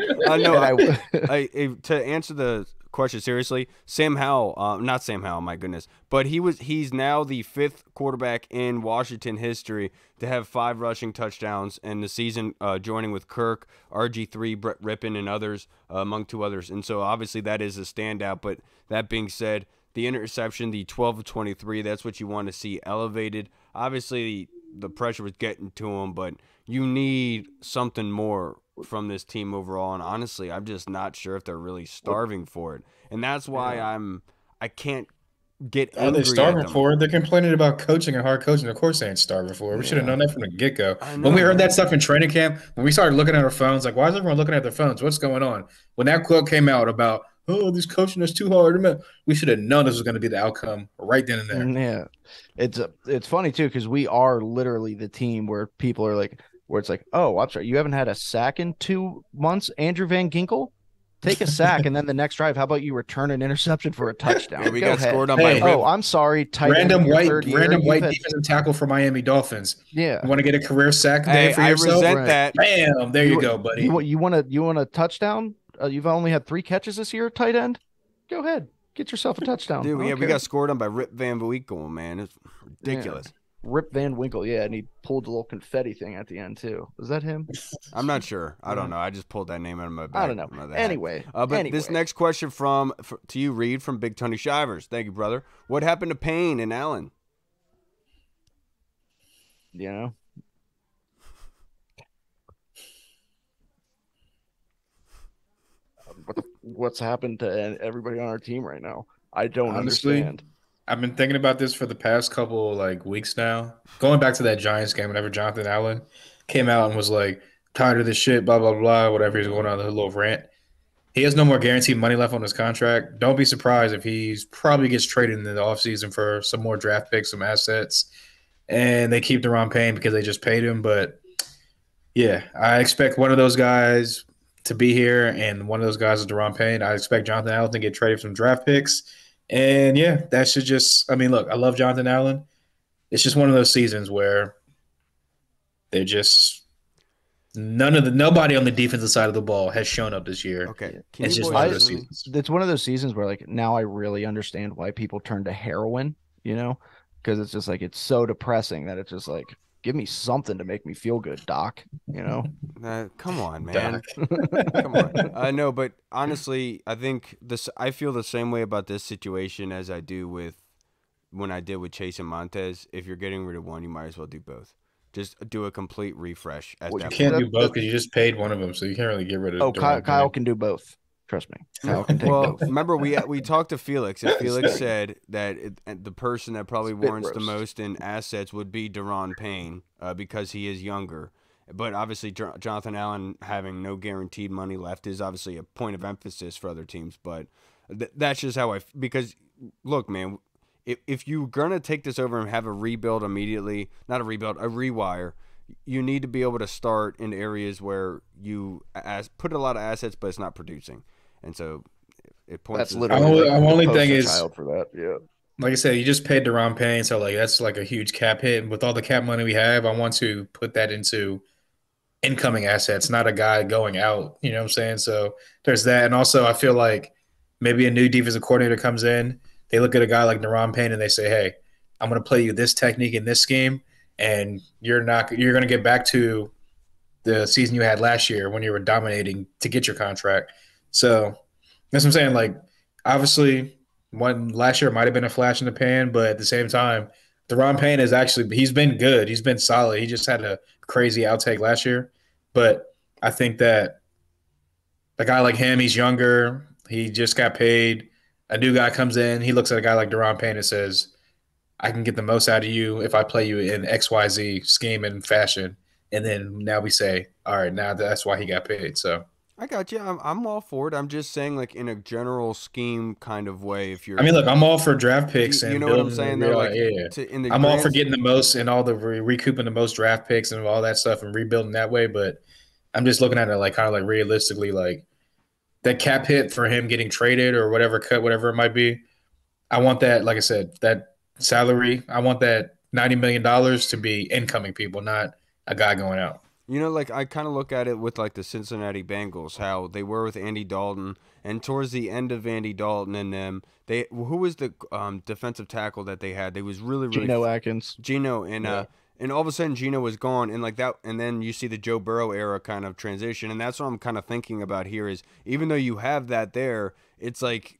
And To answer the question seriously, Sam Howell, not Sam Howell, my goodness, but he's now the 5th quarterback in Washington history to have 5 rushing touchdowns in the season, joining with Kirk, RG3, Brett Rippon, and others, among 2 others. And so obviously that is a standout. But that being said, the interception, the 12 of 23, that's what you want to see elevated. Obviously, the pressure was getting to him, but you need something more from this team overall. And honestly, I'm just not sure if they're really starving for it. And that's why I can't get angry Are they starving at them. for it? They're complaining about coaching and hard coaching. Of course, they ain't starving for it. We should have known that from the get go. I When we know, heard man. that stuff in training camp, when we started looking at our phones, like, why is everyone looking at their phones? What's going on? When that quote came out about, oh, this coaching is too hard, we should have known this was going to be the outcome right then and there. Yeah, it's funny too because we are literally the team where people are like, where it's like, oh, I'm sorry, you haven't had a sack in 2 months, Andrew Van Ginkel. Take a sack, and then the next drive, how about you return an interception for a touchdown? Yeah, we Go got ahead. scored on by Hey, Rip. Oh, I'm sorry. Tight end Random in your white third year, you've had- defensive tackle for Miami Dolphins. Yeah. You want to get a career sack day Hey, for I yourself? resent Right. that. Bam! There you go, buddy. You want a touchdown? You've only had 3 catches this year, tight end. Go ahead, get yourself a touchdown. Dude, I yeah, don't we care. got scored on by Rip Van Winkle, man. It's ridiculous. Rip Van Winkle, yeah, and he pulled a little confetti thing at the end too. Was that him? I'm not sure. I don't know. I just pulled that name out of my back. I don't know. Anyway, but this next question to you, Reed, from Big Tony Shivers. Thank you, brother. What happened to Payne and Allen? You know, what's happened to everybody on our team right now? I don't Honestly, understand. I've been thinking about this for the past couple like weeks now. Going back to that Giants game, whenever Jonathan Allen came out and was like, tired of this shit, blah, blah, blah, whatever he's going on the little rant. He has no more guaranteed money left on his contract. Don't be surprised if he's probably gets traded in the offseason for some more draft picks, some assets, and they keep Deron Payne because they just paid him. But yeah, I expect one of those guys to be here, and one of those guys is Deron Payne. I expect Jonathan Allen to get traded for some draft picks. And yeah, that should just – I mean, look, I love Jonathan Allen. It's just one of those seasons where they're just – nobody on the defensive side of the ball has shown up this year. Okay. It's just boys one of listen those to me? seasons. It's one of those seasons where like now I really understand why people turn to heroin, you know, because it's just like it's so depressing that it's just like give me something to make me feel good, Doc. You know, Come on, man. Come on. I know, but honestly, I feel the same way about this situation as I do when I did with Chase and Montez. If you're getting rid of one, you might as well do both. Just do a complete refresh at Well, that You can't point. do both because you just paid one of them, so you can't really get rid of. oh, Deron Kyle Payne. can do both. Trust me, Kyle can take Well, both. remember we talked to Felix, and Felix said that the person that probably Spit warrants the roast. most in assets would be Deron Payne because he is younger. But obviously, Jonathan Allen having no guaranteed money left is obviously a point of emphasis for other teams. But that's just how because look, man, if you're gonna take this over and have a rebuild immediately, not a rebuild, a rewire. You need to be able to start in areas where you put a lot of assets, but it's not producing, and so it points. That's to- literally Our the only thing poster is- child for that. Yeah, Like I said, you just paid Deron Payne, so like that's like a huge cap hit. And with all the cap money we have, I want to put that into incoming assets, not a guy going out. You know what I'm saying? So there's that, and also I feel like maybe a new defensive coordinator comes in, they look at a guy like Deron Payne, and they say, "Hey, I'm going to play you this technique in this scheme." And you're going to get back to the season you had last year when you were dominating to get your contract. So that's what I'm saying. Like, obviously, last year might have been a flash in the pan, but at the same time, Deron Payne he's been good. He's been solid. He just had a crazy outtake last year. But I think that a guy like him, he's younger. He just got paid. A new guy comes in. He looks at a guy like Deron Payne and says, I can get the most out of you if I play you in XYZ scheme and fashion. And then now we say, all right, now that's why he got paid. So I got you. I'm all for it. I'm just saying, like in a general scheme kind of way. If I you're, mean, look, I'm all for draft do picks you and know what I'm building a saying though? real. Like Yeah, in the I'm all grand, for getting the most and all the recouping the most draft picks and all that stuff and rebuilding that way. But I'm just looking at it like kind of like realistically, like that cap hit for him getting traded or whatever cut, whatever it might be. I want that, like I said, that salary. I want that $90 million to be incoming people, not a guy going out. like I kind of look at it with like the Cincinnati Bengals, how they were with Andy Dalton, and towards the end of Andy Dalton and them, who was the defensive tackle that they had? They was really Geno Atkins. Geno Yeah. and all of a sudden Geno was gone and like that, and then you see the Joe Burrow era kind of transition, and that's what I'm kind of thinking about here is even though you have that there, it's like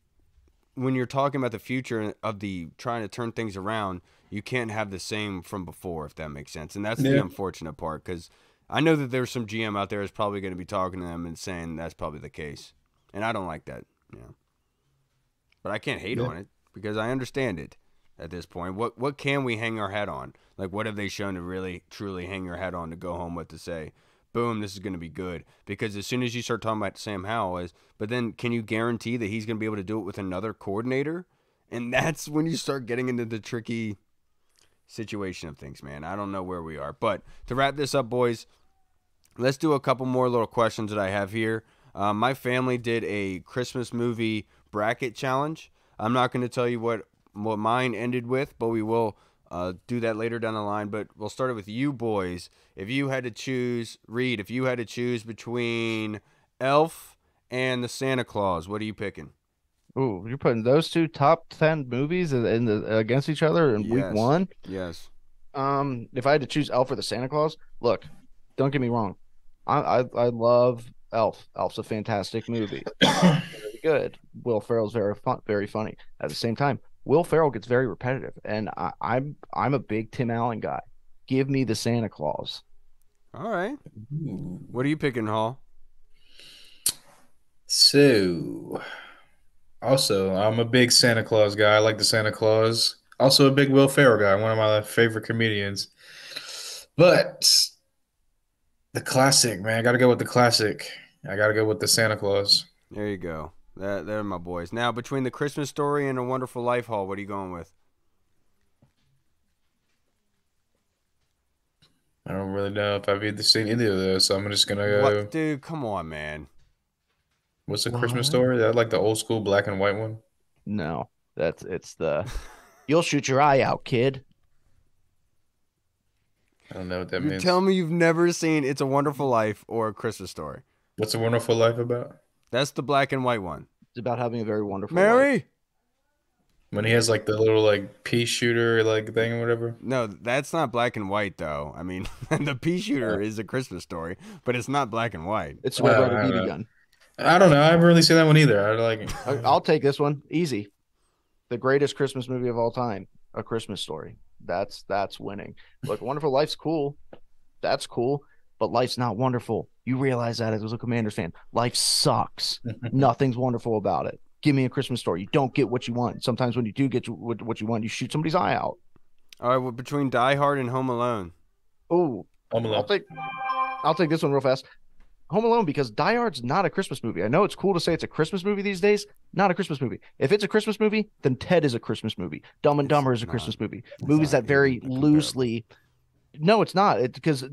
when you're talking about the future of the trying to turn things around, you can't have the same from before, if that makes sense. And that's the Yeah. unfortunate part because I know that there's some GM out there is probably going to be talking to them and saying that's probably the case, and I don't like that. But I can't hate Yeah. on it because I understand it at this point. What can we hang our hat on? Like what have they shown to really truly hang your hat on to go home with to say, boom, this is going to be good? Because as soon as you start talking about Sam Howell, but then can you guarantee that he's going to be able to do it with another coordinator? And that's when you start getting into the tricky situation of things, man. I don't know where we are. But to wrap this up, boys, let's do a couple more little questions that I have here. My family did a Christmas movie bracket challenge. I'm not going to tell you what mine ended with, but we will do that later down the line. But we'll start it with you boys. If you had to choose, Reed, if you had to choose between Elf and the Santa Claus, what are you picking? Ooh, you're putting those two top 10 movies in the against each other in week Yes. one. Yes. If I had to choose Elf or the Santa Claus, look, don't get me wrong, I love Elf. Elf's a fantastic movie, very good. Will Ferrell's very fun, very funny. At the same time, Will Ferrell gets very repetitive, and I'm a big Tim Allen guy. Give me the Santa Claus. All right. Ooh. What are you picking, Hall? So, also, I'm a big Santa Claus guy. I like the Santa Claus. Also, a big Will Ferrell guy, one of my favorite comedians. But the classic, man, I got to go with the classic. I got to go with the Santa Claus. There you go. They're my boys. Now, between the Christmas Story and A Wonderful Life, Hall, what are you going with? I don't really know if I've either seen either of those, so I'm just gonna go. What, dude? Come on, man. What's the Christmas What? story? That like the old school black and white one? No, it's the you'll shoot your eye out, kid. I don't know what that You're means. telling me you've never seen It's a Wonderful Life or A Christmas Story? What's a Wonderful Life about? That's the black and white one. It's about having a very wonderful life. Mary? When he has like the little like pea shooter like thing or whatever. No, that's not black and white, though. I mean, the pea shooter is A Christmas Story, but it's not black and white. It's the Red I Ryder don't BB know. gun. I don't know. I haven't really seen that one either. I like. I'll take this one. Easy. The greatest Christmas movie of all time, A Christmas Story. That's winning. Look, Wonderful Life's cool. That's cool, but life's not wonderful. You realize that as a Commanders fan. Life sucks. Nothing's wonderful about it. Give me A Christmas Story. You don't get what you want. Sometimes when you do get what you want, you shoot somebody's eye out. All right, well, between Die Hard and Home Alone. Oh, Home Alone. I'll take this one real fast. Home Alone, because Die Hard's not a Christmas movie. I know it's cool to say it's a Christmas movie these days. Not a Christmas movie. If it's a Christmas movie, then Ted is a Christmas movie. Dumb and Dumber is a not. Christmas movie. It's Movies not that very even comparable. loosely. No, it's not. It's because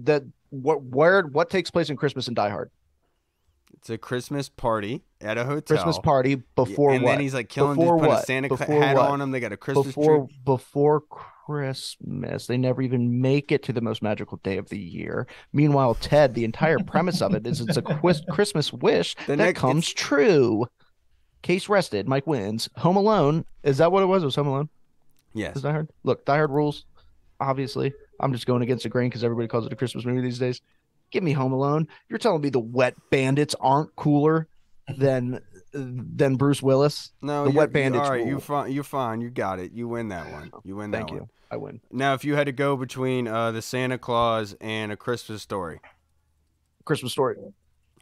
what takes place in Christmas in Die Hard? It's a Christmas party at a hotel. Christmas party before and what? then he's like killing Before dudes, putting a what? Santa Before hat what? on him. They got a Christmas before tree. before Christmas. They never even make it to the most magical day of the year. Meanwhile, Ted, the entire premise of it is it's a Christmas wish that comes true. Case rested. Mike wins. Home Alone. Is that what it was? It was Home Alone? Yes. Is Die Hard? Look, Die Hard rules. Obviously, I'm just going against the grain because everybody calls it a Christmas movie these days. Give me Home Alone. You're telling me the Wet Bandits aren't cooler than Bruce Willis? No, the Wet Bandits. All right, rule. you're fine. You got it. You win that one. You win that Thank one. you. I win. Now, if you had to go between the Santa Claus and A Christmas Story, Christmas Story.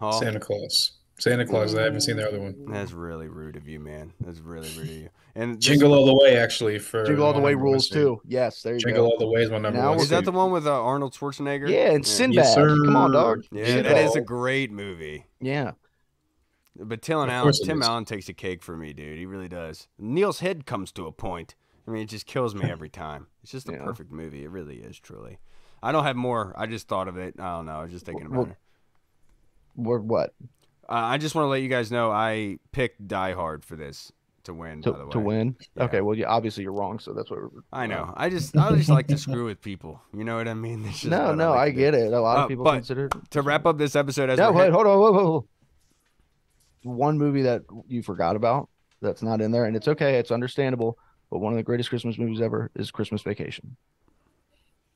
Hall? Santa Claus. Santa Claus. I haven't seen the other one. That's really rude of you, man. That's really rude of you. And Jingle All the Way, actually, for Jingle All the Way one I wanna rules see. too. Yes, there you Jingle go. All the Way is my number Now one. is that the seat. one with Arnold Schwarzenegger? Yeah, and Yeah. Sinbad. Yes, sir. Come on, dog. Yeah, Sinbad. that is a great movie. Yeah. But Of course it Tim is. Allen takes a cake for me, dude. He really does. Neil's head comes to a point. I mean, it just kills me every time. It's just a Yeah. perfect movie. It really is, truly. I don't have more. I just thought of it. I don't know. I was just thinking about it. We're what? I just want to let you guys know I picked Die Hard for this to win, by the way. To win? Yeah. Okay, well, obviously you're wrong, so that's what we're... I know. I just like to screw with people. You know what I mean? It's just No, what no, like I to do. get it. A lot of people but consider... To wrap up this episode, as No, we're wait, hold on. Whoa. One movie that you forgot about that's not in there, and it's okay, it's understandable, but one of the greatest Christmas movies ever is Christmas Vacation.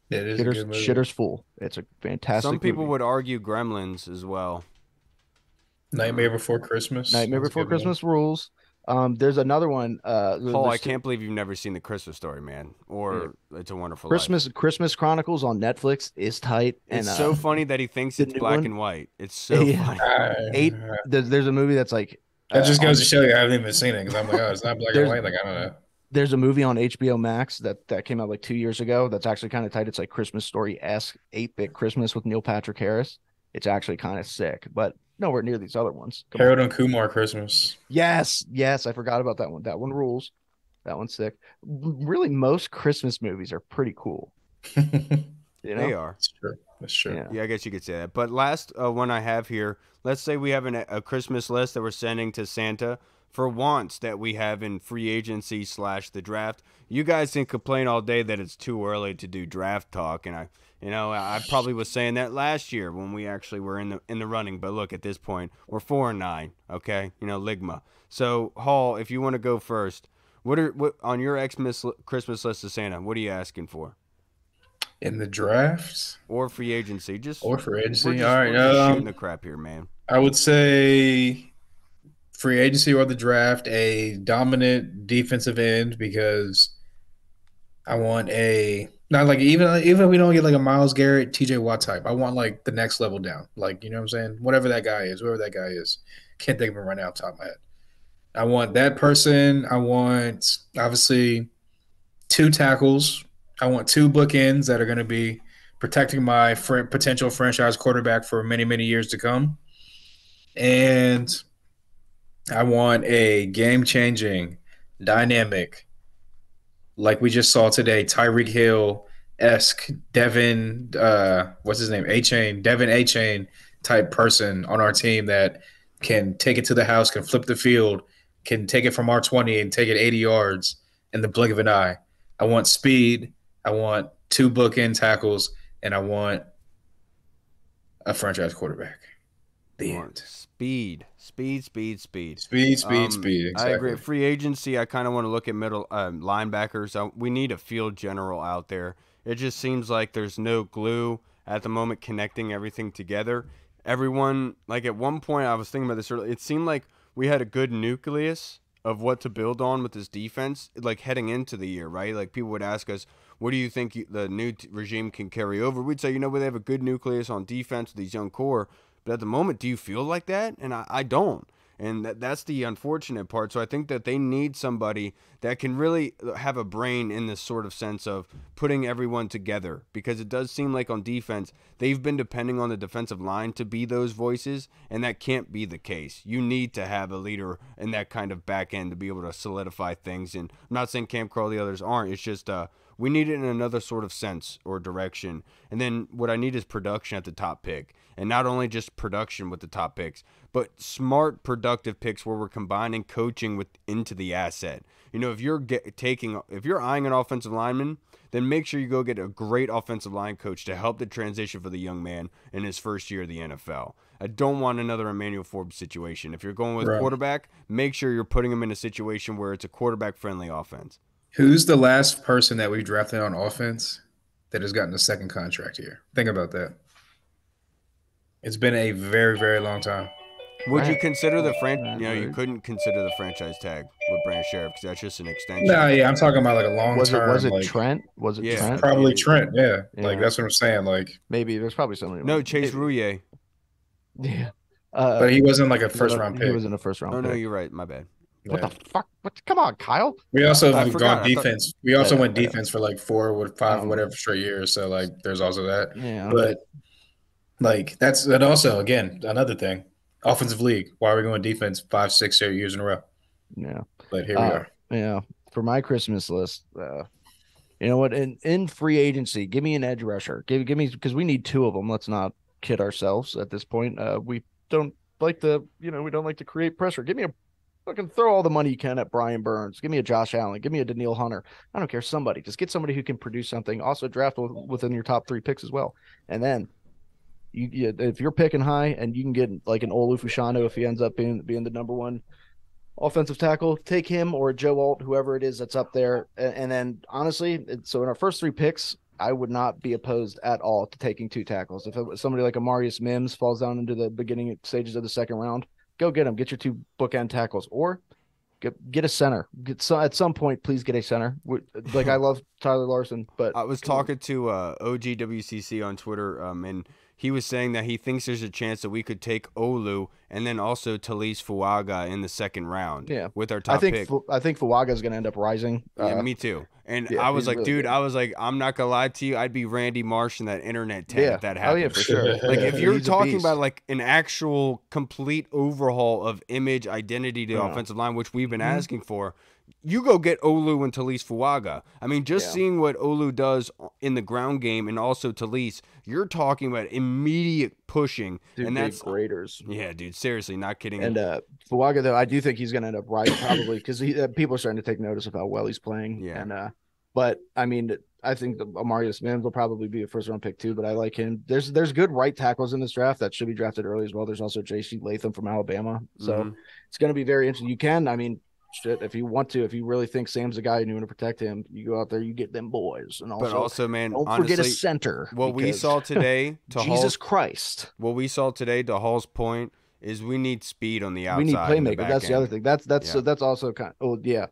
It is a good movie. Shitter's Fool. It's a fantastic some people movie. would argue Gremlins as well. Nightmare Before Christmas. Nightmare That's a Before good one. Christmas rules. There's another one. Paul, I there's can't believe you've never seen The Christmas Story, man, or It's a Wonderful Life. Christmas Chronicles on Netflix is tight. It's and, so funny that he thinks the it's new black one? and white. It's so Yeah. funny. There's a movie that's like... That just goes on- to show you I haven't even seen it because I'm like, oh, it's not black and white. Like, I don't know. There's a movie on HBO Max that came out like 2 years ago that's actually kind of tight. It's like Christmas Story-esque 8-bit Christmas with Neil Patrick Harris. It's actually kind of sick, but nowhere near these other ones. Come on. Harold and Kumar Christmas. Yes, I forgot about that one. That one rules. That one's sick. Really, most Christmas movies are pretty cool. You know? They are. That's true. That's true. Yeah. Yeah, I guess you could say that. But last one I have here, let's say we have a Christmas list that we're sending to Santa for wants that we have in free agency / the draft. You guys can complain all day that it's too early to do draft talk, and I probably was saying that last year when we actually were in the running. But look, at this point, we're 4-9. Okay, Ligma. So Hall, if you want to go first, what on your Xmas Christmas list of Santa? What are you asking for? In the draft Or free agency? or for agency. We're just, All right. we're just shooting the crap here, man. I would say free agency or the draft, a dominant defensive end because I want not like even if we don't get like a Myles Garrett, TJ Watt type. I want like the next level down. Like, you know what I'm saying? Whatever that guy is, whoever that guy is. Can't think of him right now off the top of my head. I want that person. I want obviously 2 tackles. I want 2 bookends that are going to be protecting my potential franchise quarterback for many, many years to come. And I want a game-changing, dynamic, like we just saw today, Tyreek Hill-esque Devin, what's his name? Devin A-Chain type person on our team that can take it to the house, can flip the field, can take it from our 20 and take it 80 yards in the blink of an eye. I want speed. I want 2 bookend tackles, and I want a franchise quarterback. The end. Speed. Speed. Exactly. I agree. Free agency, I kind of want to look at middle linebackers. We need a field general out there. It just seems like there's no glue at the moment connecting everything together. Everyone, like at one point, I was thinking about this earlier, it seemed like we had a good nucleus of what to build on with this defense, like heading into the year, right? Like people would ask us, what do you think the new regime can carry over? We'd say, they have a good nucleus on defense with these young core. But at the moment, do you feel like that? And I don't. And that's the unfortunate part. So I think that they need somebody that can really have a brain in this sort of sense of putting everyone together. Because it does seem like on defense, they've been depending on the defensive line to be those voices. And that can't be the case. You need to have a leader in that kind of back end to be able to solidify things. And I'm not saying Cam Crow, the others aren't. It's just we need it in another sort of sense or direction. And then what I need is production at the top pick. And not only just production with the top picks, but smart, productive picks where we're combining coaching into the asset. If you're eyeing an offensive lineman, then make sure you go get a great offensive line coach to help the transition for the young man in his first year of the NFL. I don't want another Emmanuel Forbes situation. If you're going with quarterback, make sure you're putting him in a situation where it's a quarterback-friendly offense. Who's the last person that we drafted on offense that has gotten a second contract here? Think about that. It's been a very, very long time. Would you consider the you couldn't consider the franchise tag with Brandon Sheriff because that's just an extension. No, yeah, I'm talking about like a long term. Was it Trent? Was it Trent? Probably Trent. Yeah, like that's what I'm saying. Like maybe there's probably somebody. No, Chase Rouillet. Yeah, But he wasn't like a He first round he pick. was in a first round Oh no, pick. you're right. My bad. What the Yeah. fuck? What? Come on, Kyle. We also I have forgot. gone I thought- defense. We also Yeah, went yeah. defense for like 4 or 5, Um, whatever straight years. So like, there's also that. Yeah. But like, that also again another thing. Offensive league. Why are we going defense 5, 6, 8 years in a row? Yeah. But here we are. Yeah. For my Christmas list, you know what? In free agency, give me an edge rusher. Give me, because we need 2 of them. Let's not kid ourselves at this point. We don't like we don't like to create pressure. Give me a fucking throw all the money you can at Brian Burns. Give me a Josh Allen. Give me a Daniil Hunter. I don't care. Somebody. Just get somebody who can produce something. Also draft within your top 3 picks as well. And then if you're picking high and you can get like an Olu Fushano if he ends up being the number 1 offensive tackle, take him or Joe Alt, whoever it is that's up there. And then honestly, so in our first 3 picks, I would not be opposed at all to taking 2 tackles. If somebody like Amarius Mims falls down into the beginning stages of the second round, go get him. Get your 2 bookend tackles, or get a center. At some point, please get a center. Like I love Tyler Larson, but I was talking to OGWCC on Twitter, and he was saying that he thinks there's a chance that we could take Olu and then also Talise Fuaga in the second round. Yeah, with our top pick. I think Fuaga is going to end up rising. Yeah, me too. And yeah, I was like, really dude, good. I was like, I'm not gonna lie to you, I'd be Randy Marsh in that internet tent if that happened. Oh yeah, for sure. Like if you're He's a talking beast. about like an actual complete overhaul of image, identity to the offensive line, which we've been asking for, you go get Olu and Talise Fuaga. I mean, just seeing what Olu does in the ground game and also Talise, you're talking about immediate pushing. Two and big that's graders. Yeah, dude, seriously, not kidding. And Fuaga, though, I do think he's going to end up rising probably because people are starting to take notice of how well he's playing. Yeah. And but I mean, I think Amarius Mims will probably be a first round pick too. But I like him. There's good right tackles in this draft that should be drafted early as well. There's also J.C. Latham from Alabama, so it's going to be very interesting. You can, I mean, shit, if you want to, if you really think Sam's the guy and you want to protect him, you go out there, you get them boys, and also, man, don't honestly, forget a center. What we saw today, to Jesus Christ, what we saw today, to Hall's point, is we need speed on the outside. we need playmaker. That's the other thing. That's also kind. Oh yeah,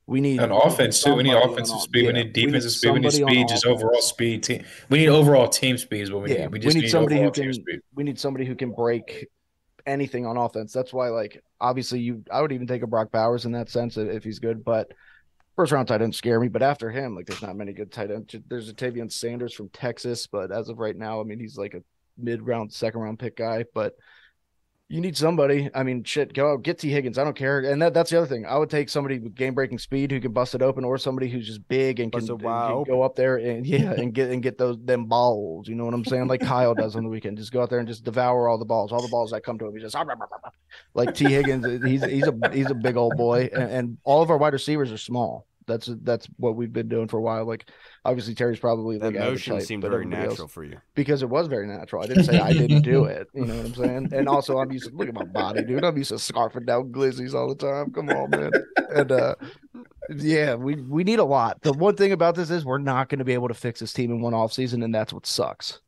we need an offense too. We need offensive speed. Yeah. We need defensive speed. We need somebody speed. on Just offense. overall speed. We need overall team speed is what we need. We just need somebody overall who team can. speed. We need somebody who can break anything on offense. That's why, like, obviously, I would even take a Brock Bowers in that sense if he's good. But first round tight ends scare me. But after him, like, there's not many good tight ends. There's a Tavion Sanders from Texas, but as of right now, I mean, he's like a mid-round, second-round pick guy. But you need somebody. I mean, shit, go out, get T. Higgins. I don't care. And that's the other thing. I would take somebody with game-breaking speed who can bust it open, or somebody who's just big and can go up there and get them balls. You know what I'm saying? Like Kyle does on the weekend. Just go out there and just devour all the balls that come to him. He just like T. Higgins. He's a big old boy, and all of our wide receivers are small. That's what we've been doing for a while. Like, obviously Terry's probably that like motion seemed very natural for you, because it was very natural. I didn't say I didn't do it. You know what I'm saying? And also, I'm used to look at my body, dude. I'm used to scarfing down glizzies all the time. Come on, man. And yeah, we need a lot. The one thing about this is we're not going to be able to fix this team in one offseason, and that's what sucks.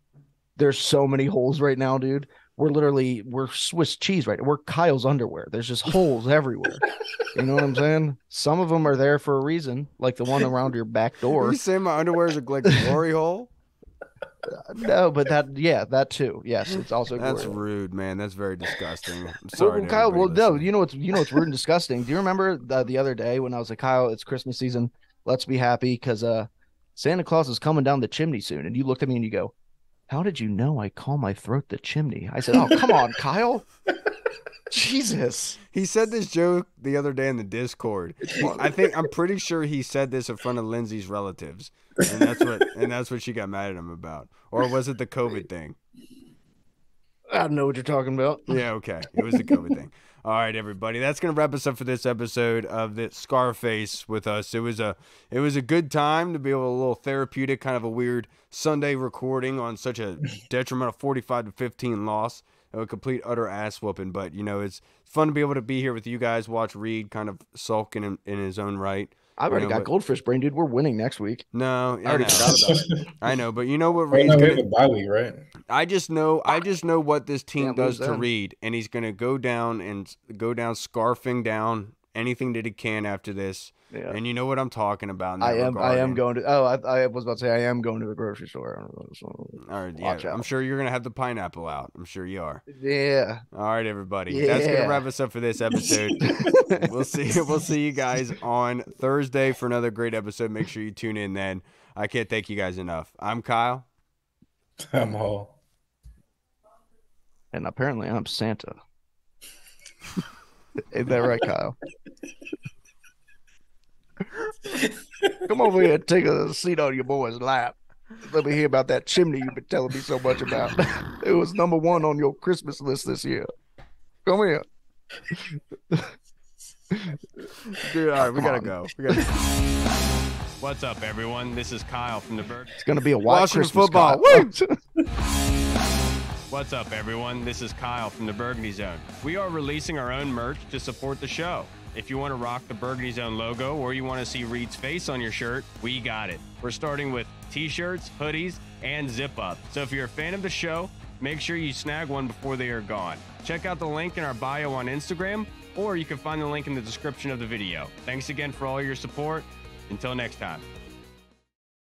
There's so many holes right now, dude. We're Swiss cheese right now. We're Kyle's underwear. There's just holes everywhere. You know what I'm saying? Some of them are there for a reason, like the one around your back door. You say my underwear is like a glory hole? No, but that too. Yes, it's also that's glory. rude, man. That's very disgusting. I'm sorry, well, Kyle. Well, no, you know what's rude and disgusting. Do you remember the other day when I was like, Kyle, it's Christmas season. Let's be happy because Santa Claus is coming down the chimney soon. And you looked at me and you go, "How did you know I call my throat the chimney?" I said, "Oh, come on, Kyle." Jesus. He said this joke the other day in the Discord. I'm pretty sure he said this in front of Lindsay's relatives. And that's what she got mad at him about. Or was it the COVID thing? I don't know what you're talking about. Yeah, okay. It was the COVID thing. All right, everybody. That's going to wrap us up for this episode of the Scarface with us. It was a good time to be able a little therapeutic, kind of a weird Sunday recording on such a detrimental 45-15 loss. A complete utter ass whooping, but it's fun to be able to be here with you guys, watch Reed kind of sulking in his own right. I've already got goldfish brain, dude. We're winning next week. No, I already forgot about it. I know, but you know what Reed's Reed's we have a bye week, right? I just know what this team Can't does lose to them. Reed, and he's gonna go down scarfing down anything that he can after this. Yeah. And you know what I'm talking about. In that I regard. am going to. Oh, I was about to say I am going to the grocery store. So All right, watch yeah, out. I'm sure you're gonna have the pineapple out. I'm sure you are. Yeah. All right, everybody. Yeah. That's gonna wrap us up for this episode. We'll see you guys on Thursday for another great episode. Make sure you tune in then. I can't thank you guys enough. I'm Kyle. I'm Hall. And apparently I'm Santa. Ain't that right, Kyle? Come over here and take a seat on your boy's lap. Let me hear about that chimney you've been telling me so much about. It was #1 on your Christmas list this year. Come here. Dude, all right, we gotta go. What's up, everyone? This is Kyle from the Burgundy. It's gonna be a white Washington Christmas, football. Kyle. Woo! What's up, everyone? This is Kyle from the Burgundy Zone. We are releasing our own merch to support the show. If you want to rock the Burgundy Zone logo or you want to see Reed's face on your shirt, we got it. We're starting with t-shirts, hoodies, and zip-up. So if you're a fan of the show, make sure you snag one before they are gone. Check out the link in our bio on Instagram, or you can find the link in the description of the video. Thanks again for all your support. Until next time.